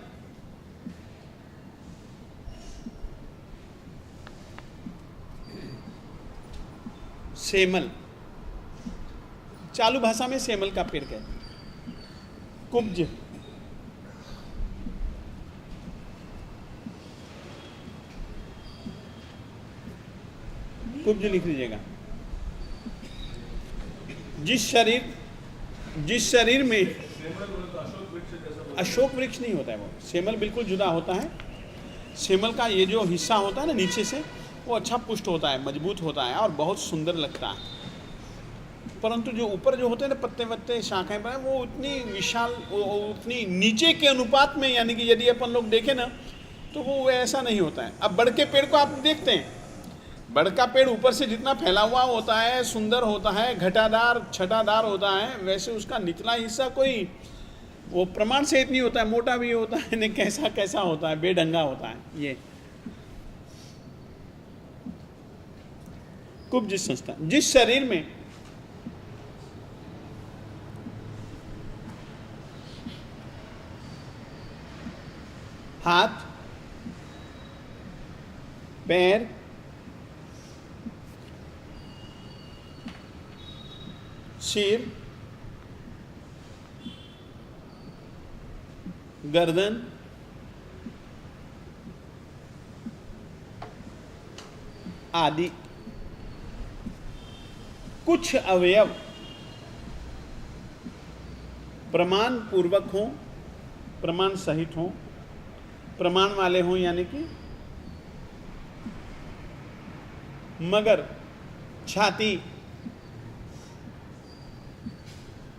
सेमल चालू भाषा में सेमल का पेड़ कहते हैं। कुब्ज कुब्ज लिख लीजिएगा। जिस शरीर में अशोक वृक्ष नहीं होता है वो, सेमल बिल्कुल जुदा होता है। सेमल का ये जो हिस्सा होता है ना नीचे से, वो अच्छा पुष्ट होता है, मजबूत होता है और बहुत सुंदर लगता है। परंतु जो ऊपर जो होते हैं ना पत्ते वत्ते शाखाएं पर, वो उतनी विशाल, वो उतनी नीचे के अनुपात में, यानी कि यदि अपन लोग देखें ना तो वो ऐसा नहीं होता है। अब बड़ के पेड़ को आप देखते हैं, बड़ का पेड़ ऊपर से जितना फैला हुआ होता है, सुंदर होता है, घटादार छटादार होता है, वैसे उसका निचला हिस्सा कोई वो प्रमाण से इतनी होता है, मोटा भी होता है, नहीं कैसा कैसा होता है, बेढंगा होता है। ये कुब्ज संस्था, जिस शरीर में हाथ, पैर, सिर, गर्दन, आदि कुछ अवयव प्रमाण पूर्वक हों, प्रमाण सहित हों, प्रमाण वाले हों, यानी कि मगर छाती,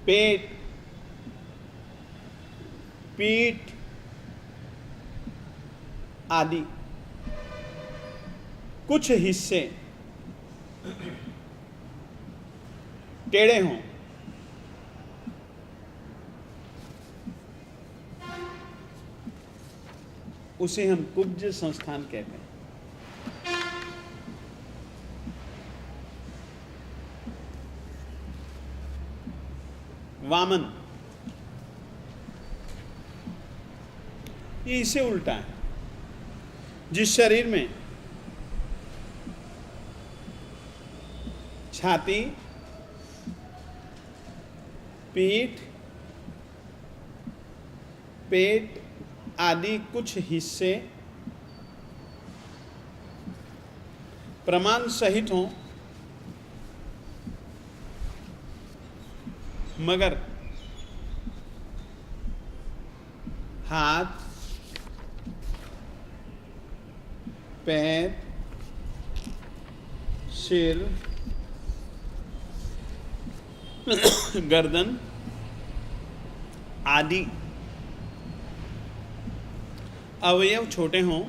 पेट, पीठ आदि कुछ हिस्से टेढ़े हों, उसे हम कुब्ज संस्थान कहते हैं। वामन, ये इससे उल्टा है। जिस शरीर में छाती, पीठ, पेट आदि कुछ हिस्से प्रमाण सहित हों, मगर हाथ, पैर, सिर, गर्दन आदि अवयव छोटे हों,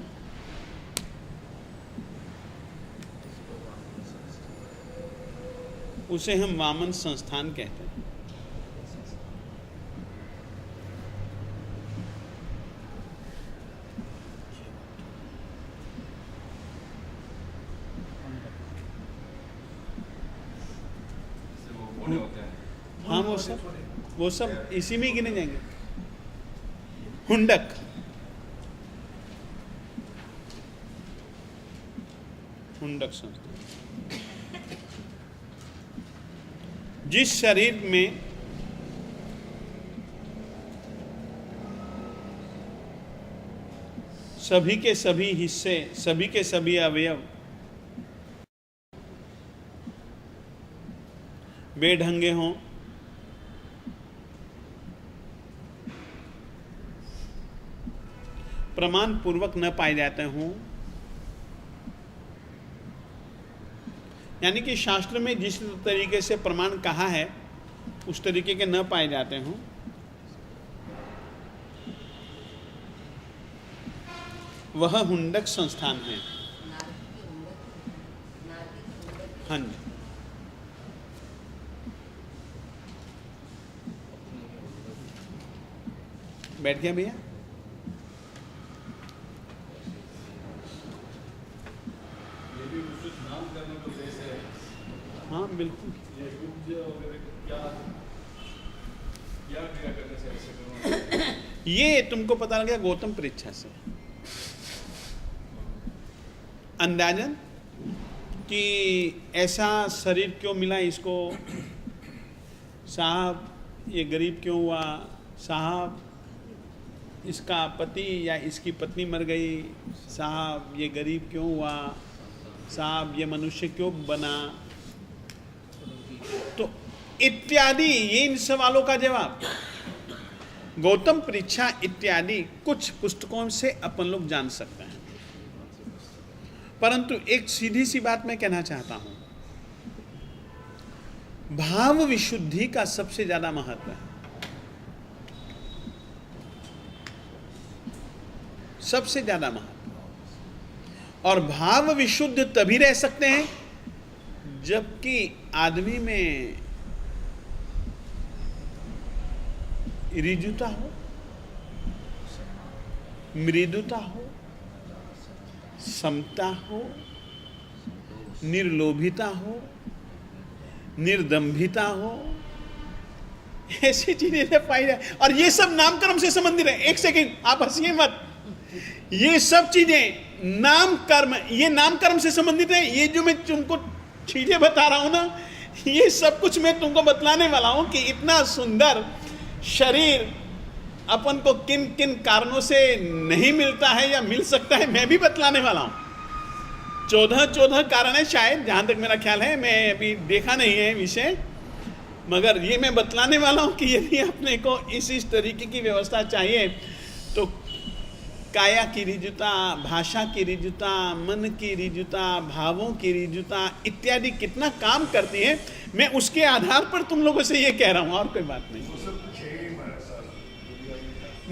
उसे हम वामन संस्थान कहते हैं। हाँ, वो सब इसी में ही गिने जाएंगे। हुंडक, हुंडक संस्था, जिस शरीर में सभी के सभी हिस्से, सभी के सभी अवयव बेढंगे हों, प्रमाण पूर्वक न पाए जाते हों, यानी कि शास्त्र में जिस तरीके से प्रमाण कहा है उस तरीके के न पाए जाते हों, वह हुंडक संस्थान है। हाँ जी, बैठ गया भैया? हाँ बिल्कुल। ये तुमको पता लग गया गौतम परीक्षा से अंदाजन कि ऐसा शरीर क्यों मिला इसको, साहब ये गरीब क्यों हुआ, साहब इसका पति या इसकी पत्नी मर गई, साहब ये गरीब क्यों हुआ, साहब ये मनुष्य क्यों बना, तो इत्यादि ये इन सवालों का जवाब गौतम परीक्षा इत्यादि कुछ पुस्तकों से अपन लोग जान सकते हैं। परंतु एक सीधी सी बात मैं कहना चाहता हूं, भाव विशुद्धि का सबसे ज्यादा महत्व है। सबसे ज्यादा महत्व। और भाव विशुद्ध तभी रह सकते हैं जबकि आदमी में ऋजुता हो, मृदुता हो, समता हो, निर्लोभिता हो, निर्दंभिता हो, ऐसी चीजें से पाई जाए। और ये सब नामकर्म से संबंधित है। एक सेकंड आप हंसिए मत, ये सब चीजें नाम कर्म, ये नाम कर्म से संबंधित है। ये जो मैं तुमको चीजें बता रहा हूं ना, ये सब कुछ मैं तुमको बतलाने वाला हूं कि इतना सुंदर शरीर अपन को किन किन कारणों से नहीं मिलता है या मिल सकता है, मैं भी बतलाने वाला हूं। 14 कारण है शायद, जहां तक मेरा ख्याल है, मैं अभी देखा नहीं है विषय, मगर ये मैं बतलाने वाला हूं कि यदि अपने को इस तरीके की व्यवस्था चाहिए तो काया की ऋजुता, भाषा की ऋजुता, मन की ऋजुता, भावों की ऋजुता इत्यादि कितना काम करती है, मैं उसके आधार पर तुम लोगों से ये कह रहा हूं, और कोई बात नहीं। वो सब कुछ है ही हमारे साथ।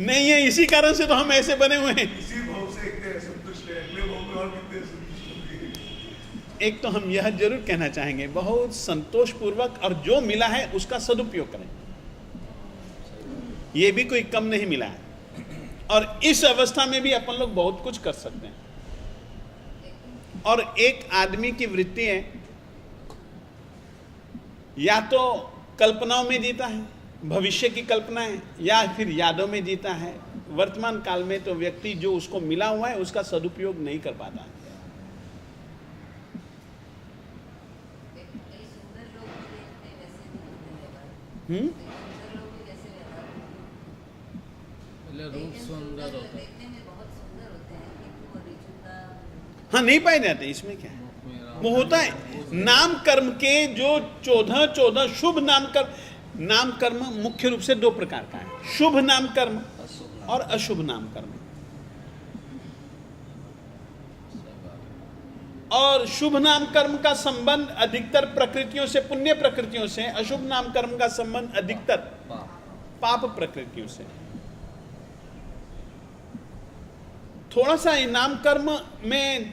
नहीं है, इसी कारण से तो हम ऐसे बने हुए हैं। इसी भाव से इतने संतुष्ट है, अगले भाव में और कितने संतुष्ट होंगे। एक तो हम यह जरूर कहना चाहेंगे, बहुत संतोष पूर्वक और जो मिला है उसका सदुपयोग करें। ये भी कोई कम नहीं मिला है, और इस अवस्था में भी अपन लोग बहुत कुछ कर सकते हैं। और एक आदमी की वृत्ति है, या तो कल्पनाओं में जीता है, भविष्य की कल्पना है, या फिर यादों में जीता है। वर्तमान काल में तो व्यक्ति जो उसको मिला हुआ है उसका सदुपयोग नहीं कर पाता है। रूप सुंदर होता है, हाँ, नहीं पाए जाते, इसमें क्या है, वो होता है। नाम कर्म के जो 14 शुभ नाम कर्म मुख्य रूप से 2 प्रकार का है, शुभ नाम कर्म और अशुभ नाम कर्म। और शुभ नाम कर्म का संबंध अधिकतर प्रकृतियों से, पुण्य प्रकृतियों से। अशुभ नाम कर्म का संबंध अधिकतर पाप प्रकृतियों से। थोड़ा सा नाम कर्म में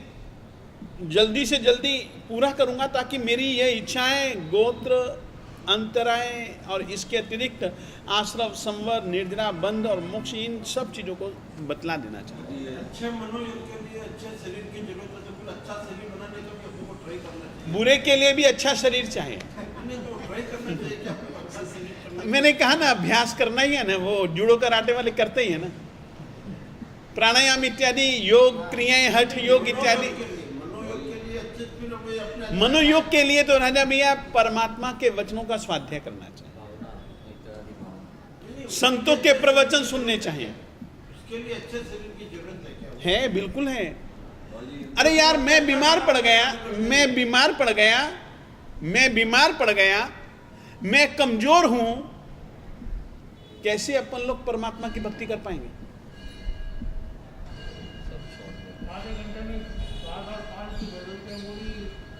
जल्दी से जल्दी पूरा करूंगा ताकि मेरी यह इच्छाएं, गोत्र, अंतराय और इसके अतिरिक्त आश्रम, संवर, निर्जरा, बंध और मोक्ष, इन सब चीजों को बतला देना चाहिए। अच्छे मनोयोग के लिए अच्छे शरीर की जरूरत है, तो फिर अच्छा शरीर बनाने का भी अपने को ट्राई करना चाहिए। बुरे के लिए भी अच्छा शरीर चाहिए। नहीं तो ट्राई करना चाहिए कि आपको अच्छा शरीर करना। मैंने कहा ना, अभ्यास करना ही है ना, वो जूडो कराटे वाले करते ही है ना, प्राणायाम इत्यादि, योग क्रियाएं, हठ योग इत्यादि। मनोयोग के लिए अच्छे फिर हमें अपने मनोयोग के लिए तो राजा भैया परमात्मा के वचनों का स्वाध्याय करना चाहिए, संतों के प्रवचन सुनने चाहिए। उसके लिए अच्छे शरीर की जरूरत है क्या? है, बिल्कुल है। अरे यार, मैं बीमार पड़ गया, मैं कमजोर हूं, कैसे अपन लोग परमात्मा की भक्ति कर पाएंगे? आधे घंटे में 4-5 की जरूरत है, वो भी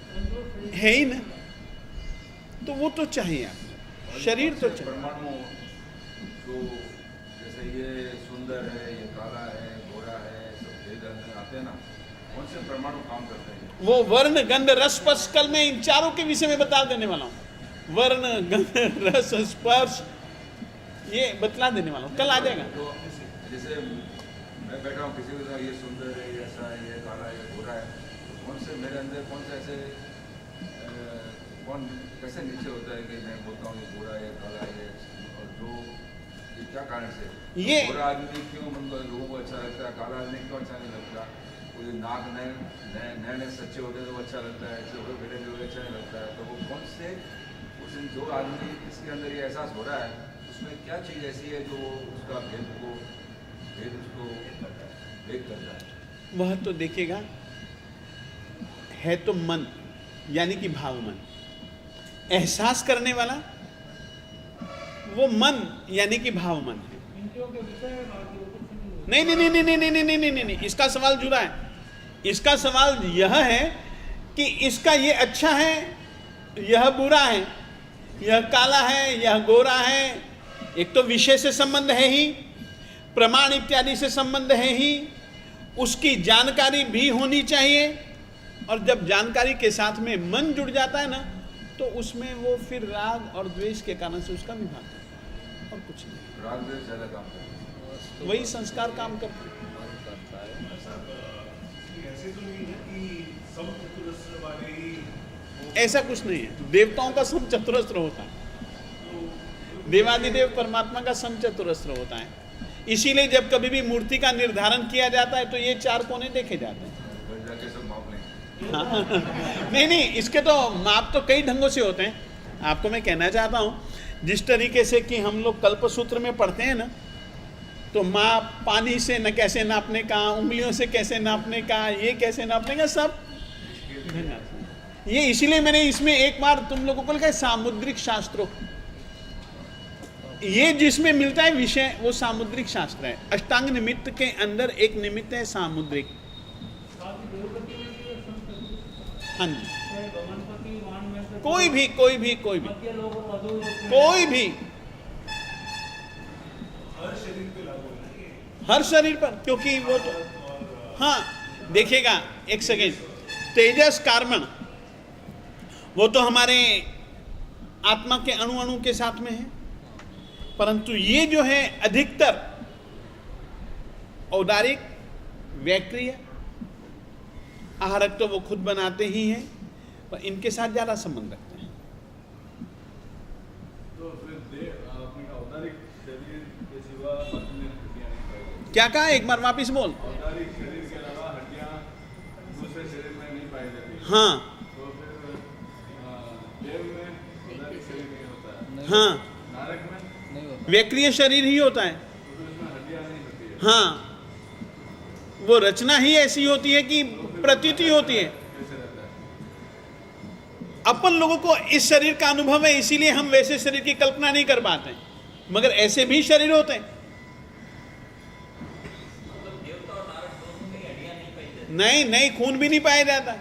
संतोष है ही ना, तो वो तो चाहिए आपको, शरीर तो चाहिए। परमाणु जो जैसे ये सुंदर है, ये काला है, गोरा है, सब भेद आते हैं ना, कौन से परमाणु काम करते हैं? वो वर्ण, गंध, रस, स्पर्श, कल मैं इन चारों के विषय में बता देने वाला हूँ। वर्ण, गंध, रस, स्पर्श, ये बतला देने वाला हूँ, कल आ जाएगा। तो जैसे मैं बैठा हूँ, किसी को ये सुंदर है, ये ऐसा है, ये काला है, ये गोरा है, तो कौन से मेरे अंदर कौन से ऐसे कौन कैसे नीचे होता है कि मैं बोलता हूँ ये गोरा है, काला है, और जो ये क्या कारण से ये गोरा आदमी क्यों लोगों को अच्छा लगता है, काला आदमी क्यों अच्छा नहीं लगता? कोई नाक नए सच्चे होते हैं तो अच्छा लगता है, ऐसे हुए बेटे जो अच्छा नहीं लगता है। तो वो कौन से उस जो आदमी इसके अंदर ये एहसास हो रहा है, उसमें क्या चीज़ ऐसी है जो उसका भेद उसको भेद करता है? वह तो देखिएगा, है तो मन, यानी कि भाव मन, एहसास करने वाला वो मन यानी कि भाव मन है। इंद्रियों के विषय है, बाकी वो कुछ नहीं है। नहीं नहीं नहीं नहीं नहीं नहीं नहीं नहीं नहीं, इसका सवाल जुड़ा है। इसका सवाल यह है कि इसका ये अच्छा है, यह बुरा है, यह काला है, यह गोरा है। एक तो विषय से संबंध है ही, प्रमाण इत्यादि से संबंध है ही, उसकी जानकारी भी होनी चाहिए। और जब जानकारी के साथ में मन जुड़ जाता है ना, तो उसमें वो फिर राग और द्वेष के कारण से उसका विभाग करता है, और कुछ नहीं। राग द्वेष ज़्यादा काम करते हैं। वही संस्कार काम करते हैं। मन करता है। ऐसे तो नहीं है कि सब चतुरस्र वाले ही ऐसा कुछ नहीं है, देवताओं का सम चतुरस्र होता है, देवादिदेव परमात्मा का सम चतुरस्र होता है। इसीलिए जब कभी भी मूर्ति का निर्धारण किया जाता है तो ये चार कोने देखे जाते हैं। घर जाके सब माप लेंगे। हाँ। नहीं, इसके तो माप तो कई ढंगों से होते हैं। आपको मैं कहना चाहता हूँ, जिस तरीके से कि हम लोग कल्पसूत्र में पढ़ते हैं ना, तो माप पानी से न कैसे नापने का, उंगलियों से कैसे नापने का, ये कैसे नापने का, सब ये इसीलिए मैंने इसमें एक बार तुम लोगों को लिखा है सामुद्रिक शास्त्रों। ये जिसमें मिलता है विषय वो सामुद्रिक शास्त्र है। अष्टांग निमित्त के अंदर एक निमित्त है सामुद्रिक। हाँ जी, कोई भी हर शरीर पे लागू है ये। हर शरीर पर, क्योंकि वो तो हाँ देखिएगा, एक सेकेंड, तेजस कार्बन वो तो हमारे आत्मा के अणु अणु के साथ में है, परंतु ये जो है अधिकतर औदारिक वैक्रिय आहारक तो वो खुद बनाते ही हैं, पर इनके साथ ज़्यादा संबंध रखते हैं। तो फिर आपने औदारिक शरीर के सिवा बाकी में हड्डियां नहीं पाई जाती। क्या कहा, एक बार वापिस बोल। औदारिक शरीर के अलावा हड्डियां दूसरे शरीर में नहीं पाई जाती। हाँ तो फिर देव में औदारिक शरीर नहीं होता है। हाँ, नारक में नहीं होता। वैक्रिय शरीर ही होता है। तो फिर उसमें हड्डियां नहीं होती है। हाँ, वो रचना ही ऐसी होती है कि प्रतीति होती है। कैसे रहता है? अपन लोगों को इस शरीर का अनुभव है, इसीलिए हम वैसे शरीर की कल्पना नहीं कर पाते हैं, मगर ऐसे भी शरीर होते हैं। नहीं, खून भी नहीं पाया जाता,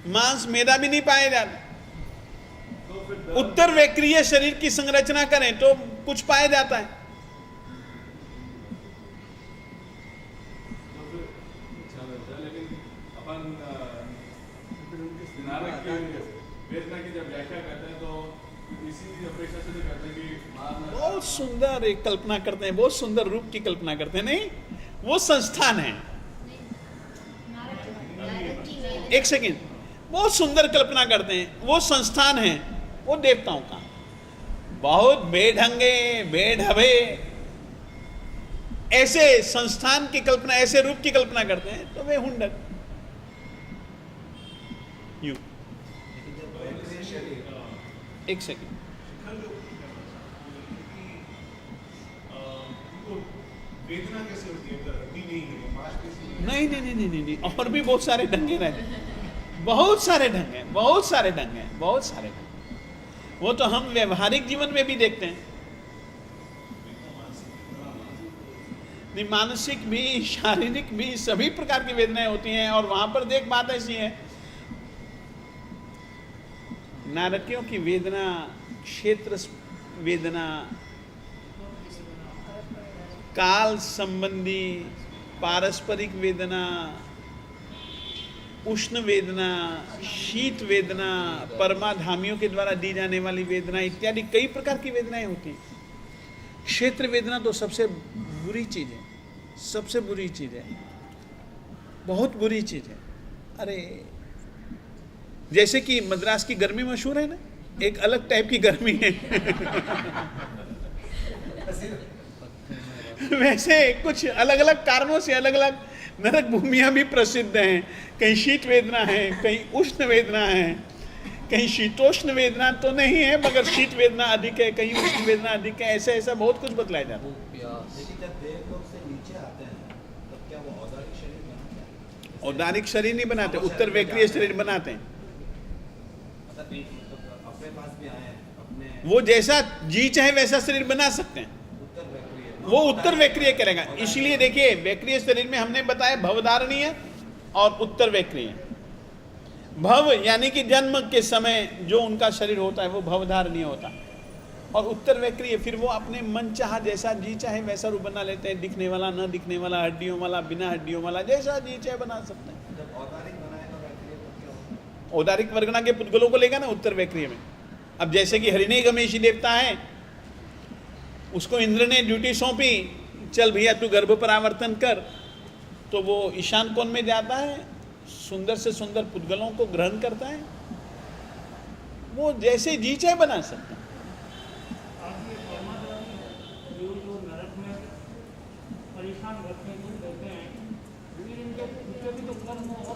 मांस मैदा भी नहीं पाया जाता। उत्तर वैक्रिय शरीर की संरचना करें तो कुछ पाया जाता है। तो फिर अच्छा लगता है, लेकिन अपन नारक की वेदना की जब व्याख्या करते हैं तो इसी अपेक्षा से नहीं करते कि बहुत सुंदर एक कल्पना करते हैं, बहुत सुंदर रूप की कल्पना करते हैं। नहीं, वो संस्थान है। एक सेकेंड, बहुत सुंदर कल्पना करते हैं, वो संस्थान है, वो देवताओं का। बहुत बेढंगे बेढबे ऐसे संस्थान की कल्पना, ऐसे रूप की कल्पना करते हैं तो वे हुंडक यूं। एक सेकेंड, वेदना कैसे होती है? हड्डी नहीं है, मांसपेशी नहीं है। नहीं, और भी बहुत सारे ढंगे रहते, बहुत सारे ढंग हैं, बहुत सारे ढंग हैं, बहुत सारे ढंग। वो तो हम व्यवहारिक जीवन में भी देखते हैं। नहीं, मानसिक भी, शारीरिक भी, सभी प्रकार की वेदनाएं होती हैं। और वहां पर देख, बात ऐसी है, नारकियों की वेदना, क्षेत्र वेदना, काल संबंधी पारस्परिक वेदना, उष्ण वेदना, शीत वेदना, परमाधामियों के द्वारा दी जाने वाली वेदना इत्यादि कई प्रकार की वेदनाएं होती हैं। क्षेत्र वेदना तो सबसे बुरी चीज है, सबसे बुरी चीज है, बहुत बुरी चीज है। अरे जैसे कि मद्रास की गर्मी मशहूर है ना, एक अलग टाइप की गर्मी है। वैसे कुछ अलग अलग कारणों से अलग अलग नरक भूमियां भी प्रसिद्ध हैं। कहीं शीत वेदना है, कहीं उष्ण वेदना है, कहीं शीतोष्ण वेदना तो नहीं है मगर शीत वेदना अधिक है, कहीं उष्ण वेदना अधिक है। ऐसा ऐसा बहुत कुछ बतलाया जाता है। प्यास। लेकिन जब देवलोक से नीचे आते हैं तब क्या वो औदारिक शरीर बनाते हैं? औदारिक शरीर नहीं बनाते, उत्तर वैक्रिय शरीर बनाते हैं। मतलब अपने पास भी आए हैं, अपने वो जैसा जी चाहे वैसा शरीर बना सकते हैं, उत्तर वैक्रिय वो उत्तर वैक्रिय करेगा। इसलिए देखिए, वैक्रिय शरीर में हमने बताया भवधारणीय और उत्तर वैक्रिय। भव यानी कि जन्म के समय जो उनका शरीर होता है वो भवधारणीय होता है, और उत्तर वैक्रिय फिर वो अपने मन चाह जैसा जी चाहे वैसा रूप बना लेते हैं। दिखने वाला, न दिखने वाला, हड्डियों वाला, बिना हड्डियों वाला, जैसा जी चाहे बना सकते हैं। जब औदारिक बनाएगा वैक्रिय तो क्या होगा? औदारिक वर्गना के पुद्गलों को लेगा ना उत्तर वैक्रिय में। अब जैसे कि हरिणय गमेशी देवता है, उसको इंद्र ने ड्यूटी सौंपी, चल भैया तू गर्भ परावर्तन कर, तो वो ईशान कोण में जाता है, सुंदर से सुंदर पुद्गलों को ग्रहण करता है, वो जैसे जी चाहे बना सकता है। आप ये परमात्मा जो नरक में परेशान रखने को कहते हैं, लेकिन इनके भी तो कर्म और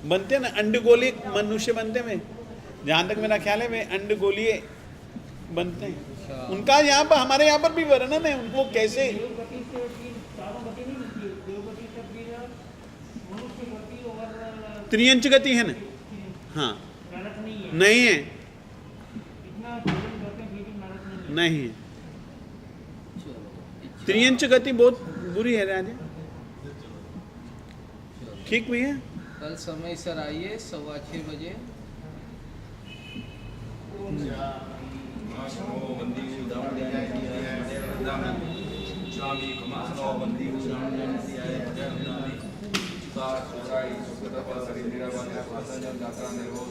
बनते हैं ना, अंडगोलीय मनुष्य बनते हैं, जहाँ तक मेरा ख्याल है वे अंडगोलीय बनते हैं। उनका यहाँ पर, हमारे यहाँ पर भी वर्णन है उनको कैसे देवगति से चारों गति नहीं मिलती है, देवगति से फिर मनुष्य गति और त्रियंच गति है ना, हाँ नरक नहीं है, नहीं है, इतना भोजन करते हैं फिर भी नरक नहीं है। नहीं है, त्रियंच गति बहुत बुरी है राजा। ठीक भी है, कल समय सर आइए 6:15 बजे। यात्रा निर्भव